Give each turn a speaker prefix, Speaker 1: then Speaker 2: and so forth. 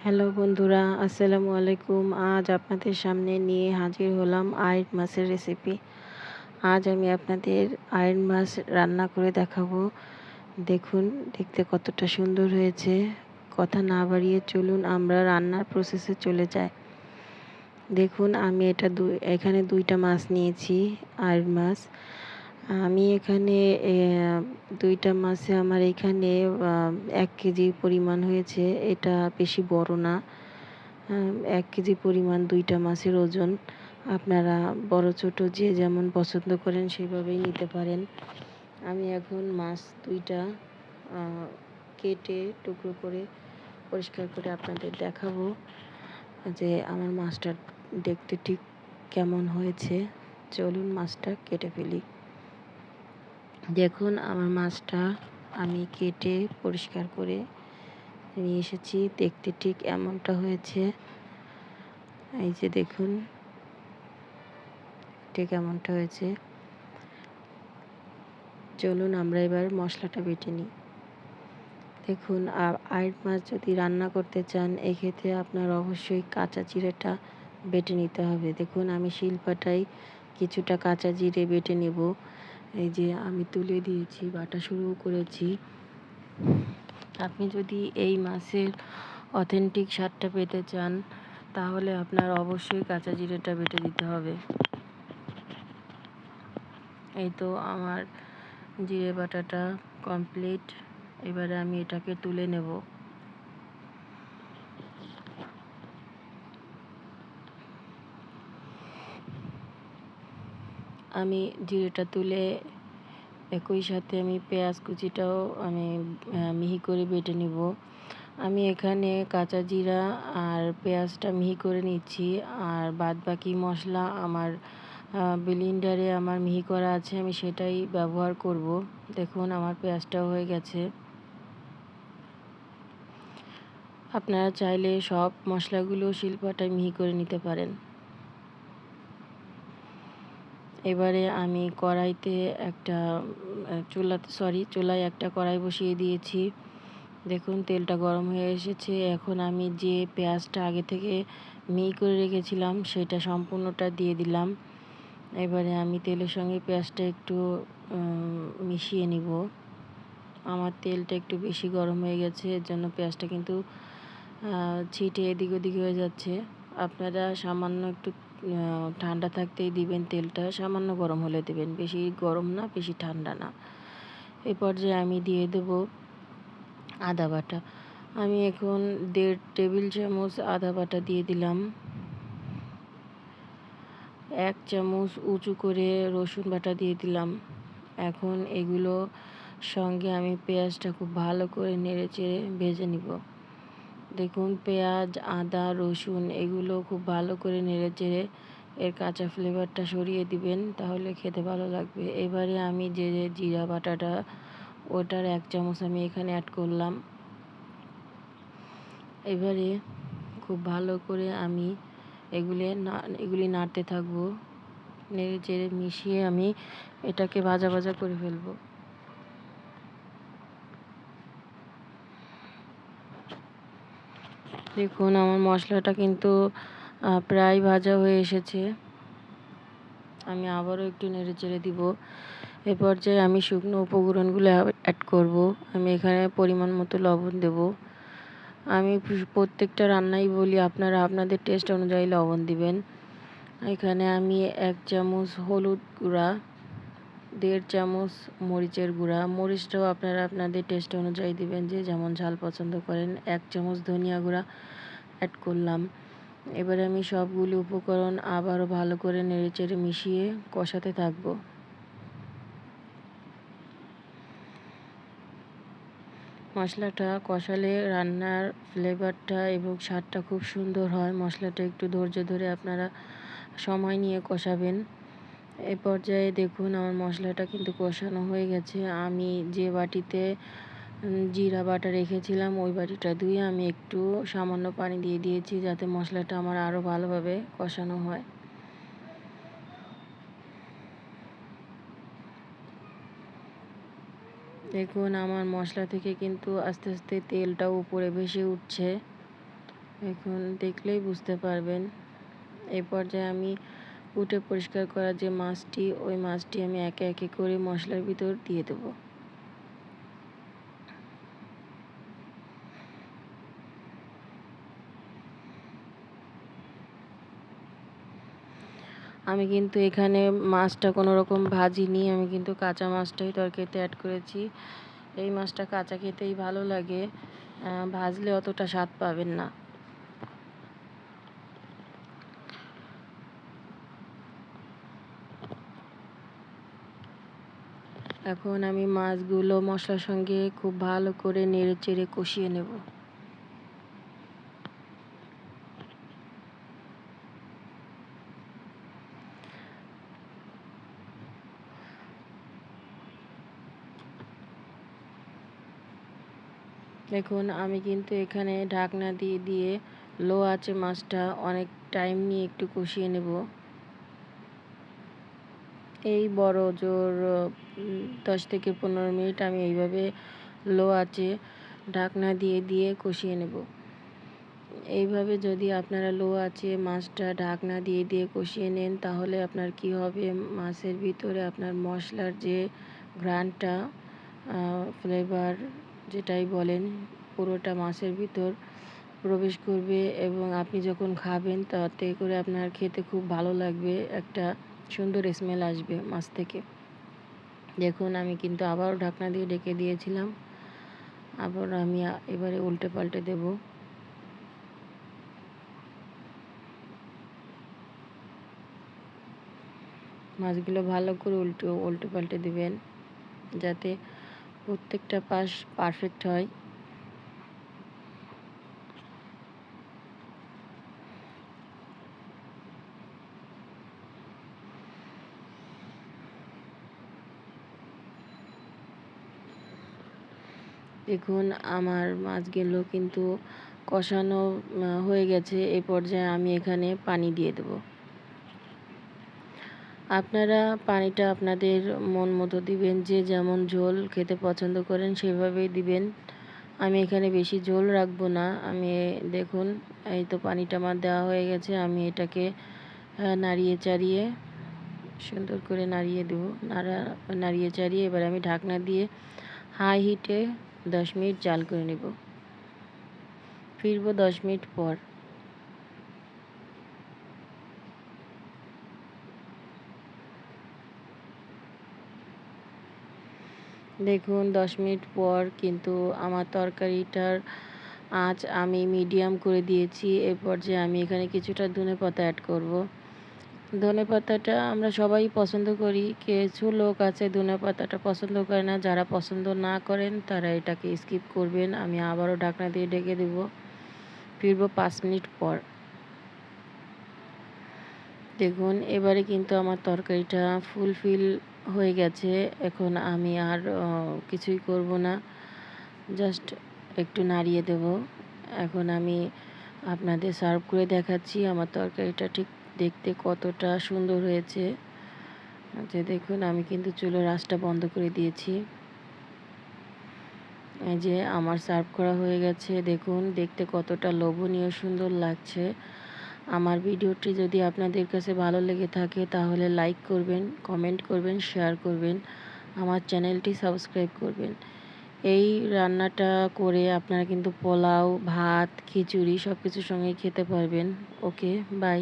Speaker 1: Hello বন্ধুরা, আসসালামু আলাইকুম। আজ আপনাদের সামনে নিয়ে হাজির হলাম আইড় মাছের রেসিপি। আজ আমি আপনাদের আইড় মাছ রান্না করে দেখাবো। দেখুন দেখতে কতটা সুন্দর হয়েছে। কথা না বাড়িয়ে চলুন আমরা রান্নার প্রসেসে চলে যাই। দেখুন আমি এখানে ২টা মাছ নিয়েছি, আইড় মাছ। আমি এখানে ২টা মাছে আমার এখানে ১ কেজি পরিমাণ হয়েছে। এটা বেশি বড় না। ১ কেজি পরিমাণ ২টা মাছের ওজন। আপনারা বড় ছোট যে যেমন পছন্দ করেন সেভাবেই নিতে পারেন। আমি এখন মাছ ২টা কেটে টুকরো করে পরিষ্কার করে আপনাদের দেখাবো যে আমার মাছটা দেখতে ঠিক কেমন হয়েছে। চলুন মাছটা কেটে ফেলি। দেখুন আমার মাছটা আমি কেটে পরিষ্কার করে নিয়ে এসেছি। দেখতে ঠিক এমনটা হয়েছে। এই যে দেখুন ঠিক এমনটা হয়েছে। চলুন আমরা এবার মশলাটা বেটে নিই। দেখুন আইড় মাছ যদি রান্না করতে চান এক্ষেত্রে আপনার অবশ্যই কাঁচা জিরেটা বেটে নিতে হবে। দেখুন আমি শিলপাটায় কিছুটা কাঁচা জিরে বেটে নেব। এই যে আমি তুলে দিয়েছি, বাটা শুরু করেছি। আপনি যদি এই মাছের অথেন্টিক স্বাদটা পেতে চান তাহলে আপনার অবশ্যই কাঁচা জিরেটা বেটে দিতে হবে। এই তো আমার জিরে বাটাটা কমপ্লিট। এবারে আমি এটাকে তুলে নেব। আমি জিরেটা তুলে একই সাথে আমি পেঁয়াজ কুচিটাও আমি মিহি করে বেটে নিব। আমি এখানে কাঁচা জিরা আর পেঁয়াজটা মিহি করে নিচ্ছি, আর বাদবাকি মশলা আমার ব্লেন্ডারে আমার মিহি করা আছে, আমি সেটাই ব্যবহার করব। দেখুন আমার পেঁয়াজটাও হয়ে গেছে। আপনারা চাইলে সব মশলাগুলো শিলপাটায় মিহি করে নিতে পারেন। এবারে আমি কড়াইতে একটা চুলায় একটা কড়াই বসিয়ে দিয়েছি। দেখুন তেলটা গরম হয়ে এসেছে। এখন আমি যে পেঁয়াজটা আগে থেকে মিহি করে রেখেছিলাম সেটা সম্পূর্ণটা দিয়ে দিলাম। এবারে আমি তেলের সঙ্গে পেঁয়াজটা একটু মিশিয়ে নিব। আমার তেলটা একটু বেশি গরম হয়ে গেছে, এর জন্য পেঁয়াজটা কিন্তু ছিটে এদিক ওদিক হয়ে যাচ্ছে। আপনারা সামান্য একটু ঠান্ডা থাকতেই দিবেন তেলটা, সামান্য গরম হলে দেবেন, বেশি গরম না বেশি ঠান্ডা না। এই পর্যায়ে আমি দিয়ে দেব আদা বাটা। আমি এখন 1.5 টেবিল চামচ আদা বাটা দিয়ে দিলাম। 1 চামচ উঁচু করে রসুন বাটা দিয়ে দিলাম। এখন এগুলো সঙ্গে আমি পেঁয়াজটা খুব ভালো করে নেড়েচেড়ে ভেজে নিব। দেখুন পেঁয়াজ, আদা, রসুন এগুলো খুব ভালো করে নেড়েচেড়ে এর কাঁচা ফ্লেভারটা সরিয়ে দিবেন, তাহলে খেতে ভালো লাগবে। এবারে আমি যে জিরা বাটাটা ওটার 1 চামচ আমি এখানে অ্যাড করলাম। এবারে খুব ভালো করে আমি এগুলি নাড়তে থাকবো। নেড়েচেড়ে মিশিয়ে আমি এটাকে ভাজা ভাজা করে ফেলবো। দেখুন আমার মশলাটা কিন্তু প্রায় ভাজা হয়ে এসেছে। আমি আবারও একটু নেড়েচেড়ে দিব। এ পর্যায়ে আমি শুকনো উপকরণগুলো অ্যাড করব। আমি এখানে পরিমাণ মতো লবণ দেব। আমি প্রত্যেকটা রান্নাই বলি আপনারা আপনাদের টেস্ট অনুযায়ী লবণ দিবেন। এখানে আমি 1 চামচ হলুদ গুঁড়া, 1.5 চামচ মরিচের গুঁড়া, মরিচটাও আপনারা আপনাদের টেস্ট অনুযায়ী দিবেন, যে যেমন ঝাল পছন্দ করেন। 1 চামচ ধনিয়া গুঁড়া অ্যাড করলাম। এবারে আমি সবগুলো উপকরণ আবারও ভালো করে নেড়েচেড়ে মিশিয়ে কষাতে থাকব। মশলাটা কষালে রান্নার ফ্লেভারটা এবং স্বাদটা খুব সুন্দর হয়। মশলাটা একটু ধৈর্য ধরে আপনারা সময় নিয়ে কষাবেন। এ পর্যায়ে দেখুন আমার মশলাটা কিন্তু কষানো হয়ে গেছে। আমি যে বাটিতে জিরা বাটা রেখেছিলাম ওই বাটিটা ধুয়ে আমি একটু সামান্য পানি দিয়ে দিয়েছি, যাতে মশলাটা আমার আরও ভালোভাবে কষানো হয়। দেখুন আমার মশলা থেকে কিন্তু আস্তে আস্তে তেলটাও উপরে ভেসে উঠছে। এখন দেখলেই বুঝতে পারবেন। এই পর্যায়ে আমি কুটে পরিষ্কার করা যে মাছটি, ওই মাছটি আমি একে একে করে মশলার ভিতর দিয়ে দেবো। আমি কিন্তু এখানে মাছটা কোনো রকম ভাজিনি, আমি কিন্তু কাঁচা মাছটাই তরকারিতে অ্যাড করেছি। এই মাছটা কাঁচা খেতেই ভালো লাগে, ভাজলে অতটা স্বাদ পাবেন না। এখন আমি মাছগুলো মশলার সঙ্গে খুব ভালো করে নেড়ে চেড়ে কষিয়ে নেব। দেখুন আমি কিন্তু এখানে ঢাকনা দিয়ে দিয়ে লো আঁচে মাছটা অনেক টাইম নিয়ে একটু কষিয়ে নেব। এই বড় জোর 10 থেকে 15 মিনিট আমি এইভাবে লো আঁচে ঢাকনা দিয়ে দিয়ে কষিয়ে নেব। এইভাবে যদি আপনারা লো আঁচে মাছটা ঢাকনা দিয়ে দিয়ে কষিয়ে নেন, তাহলে আপনার কি হবে, মাছের ভিতরে আপনার মশলার যে ঘ্রাণটা, ফ্লেভার যেটাই বলেন, পুরোটা মাছের ভিতর প্রবেশ করবে এবং আপনি যখন খাবেন তাতে করে আপনার খেতে খুব ভালো লাগবে, একটা সুন্দর স্মেল আসবে মাছ থেকে। দেখুন আমি কিন্তু আবারও ঢাকনা দিয়ে ঢেকে দিয়েছিলাম, আবার আমি এবারে উল্টে পাল্টে দেব। মাছগুলো ভালো করে উল্টে পাল্টে দিবেন, যাতে প্রত্যেকটা পাশ পারফেক্ট হয়। দেখুন আমার মাছগুলো কিন্তু কষানো হয়ে গেছে। এই পর্যায়ে আমি এখানে পানি দিয়ে দেব। আপনারা পানিটা আপনাদের মন মতো দিবেন, যে যেমন ঝোল খেতে পছন্দ করেন সেভাবেই দিবেন। আমি এখানে বেশি ঝোল রাখবো না। আমি দেখুন এই তো পানিটা আমার দেওয়া হয়ে গেছে। আমি এটাকে নাড়িয়ে চাড়িয়ে সুন্দর করে নাড়িয়ে দেবো। নাড়িয়ে চাড়িয়ে এবার আমি ঢাকনা দিয়ে হাই হিটে 10 মিনিট জাল করে নেব। ফিরবো 10 মিনিট পর। দেখুন 10 মিনিট পর কিন্তু আমার তরকারিটার আঁচ আমি মিডিয়াম করে দিয়েছি। এ পর্যায়ে আমি এখানে কিছুটা ধনেপাতা অ্যাড করব। ধনেপাতাটা আমরা সবাই পছন্দ করি, কিছু লোক আছে ধনেপাতাটা পছন্দ করে না। যারা পছন্দ না করেন তারা এটাকে স্কিপ করবেন। আমি আবারও ঢাকনা দিয়ে ঢেকে দেব। ফিরবো 5 মিনিট পর। দেখুন এবারে কিন্তু আমার তরকারিটা ফুলফিল হয়ে গেছে। এখন আমি আর কিছুই করব না, জাস্ট একটু নাড়িয়ে দেব। এখন আমি আপনাদের সার্ভ করে দেখাচ্ছি আমার তরকারিটা ঠিক দেখতে কতটা সুন্দর হয়েছে। যে দেখুন আমি কিন্তু চুলার আঁচটা বন্ধ করে দিয়েছি। এই যে আমার সার্ভ করা হয়ে গেছে। দেখুন দেখতে কতটা লোভনীয় সুন্দর লাগছে। আমার ভিডিওটি যদি আপনাদের কাছে ভালো লেগে থাকে তাহলে লাইক করবেন, কমেন্ট করবেন, শেয়ার করবেন, আমার চ্যানেলটি সাবস্ক্রাইব করবেন। এই রান্নাটা করে আপনারা কিন্তু পোলাও, ভাত, খিচুড়ি সব কিছুর সঙ্গেই খেতে পারবেন। ওকে, বাই।